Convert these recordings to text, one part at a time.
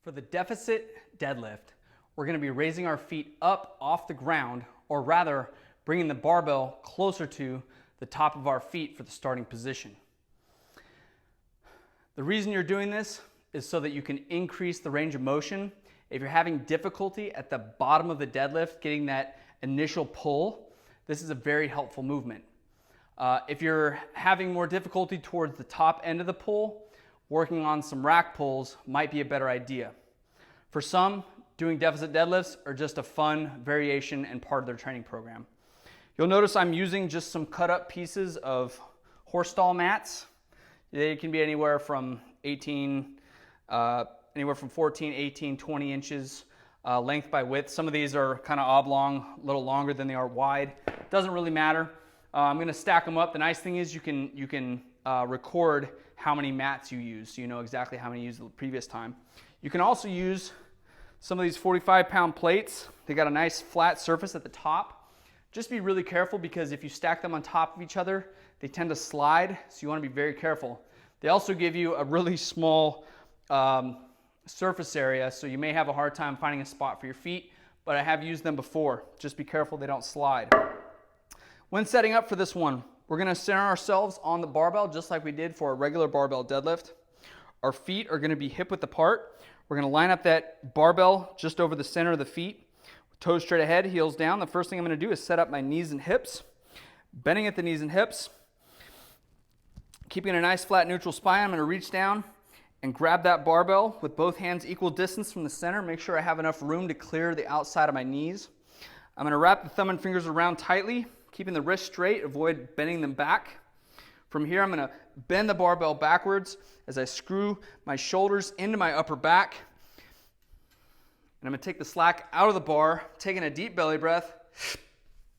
For the deficit deadlift, we're going to be raising our feet up off the ground, or rather bringing the barbell closer to the top of our feet for the starting position. The reason you're doing this is so that you can increase the range of motion. If you're having difficulty at the bottom of the deadlift getting that initial pull, this is a very helpful movement. If you're having more difficulty towards the top end of the pull, working on some rack pulls might be a better idea. For some, doing deficit deadlifts are just a fun variation and part of their training program. You'll notice I'm using just some cut up pieces of horse stall mats. They can be anywhere from 14, 18, 20 inches length by width. Some of these are kind of oblong, a little longer than they are wide. Doesn't really matter. I'm going to stack them up. The nice thing is you can record how many mats you use, so you know exactly how many you used the previous time. You can also use some of these 45-pound plates. They got a nice flat surface at the top. Just be really careful, because if you stack them on top of each other, they tend to slide, so you want to be very careful. They also give you a really small surface area, so you may have a hard time finding a spot for your feet, but I have used them before. Just be careful they don't slide. When setting up for this one, we're going to center ourselves on the barbell just like we did for a regular barbell deadlift. Our feet are going to be hip width apart. We're going to line up that barbell just over the center of the feet. Toes straight ahead, heels down. The first thing I'm going to do is set up my knees and hips. Bending at the knees and hips. Keeping a nice flat neutral spine, I'm going to reach down and grab that barbell with both hands equal distance from the center. Make sure I have enough room to clear the outside of my knees. I'm going to wrap the thumb and fingers around tightly, keeping the wrists straight, avoid bending them back. From here, I'm going to bend the barbell backwards as I screw my shoulders into my upper back. And I'm going to take the slack out of the bar, taking a deep belly breath,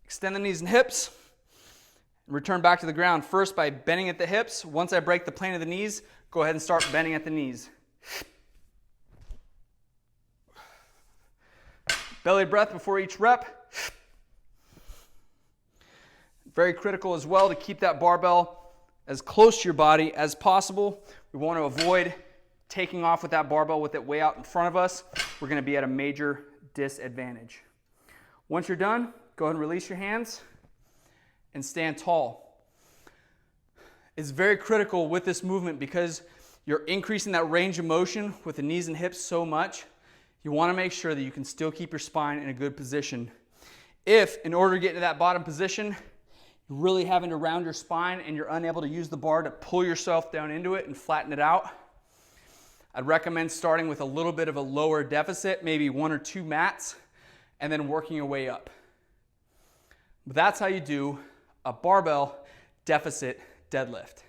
extend the knees and hips, and return back to the ground. First by bending at the hips. Once I break the plane of the knees, go ahead and start bending at the knees. Belly breath before each rep. Very critical as well to keep that barbell as close to your body as possible. We want to avoid taking off with that barbell with it way out in front of us. We're going to be at a major disadvantage. Once you're done, go ahead and release your hands and stand tall. It's very critical with this movement because you're increasing that range of motion with the knees and hips so much. You want to make sure that you can still keep your spine in a good position. If, in order to get into that bottom position, you're really having to round your spine and you're unable to use the bar to pull yourself down into it and flatten it out, I'd recommend starting with a little bit of a lower deficit, maybe 1 or 2 mats, and then working your way up. But that's how you do a barbell deficit deadlift.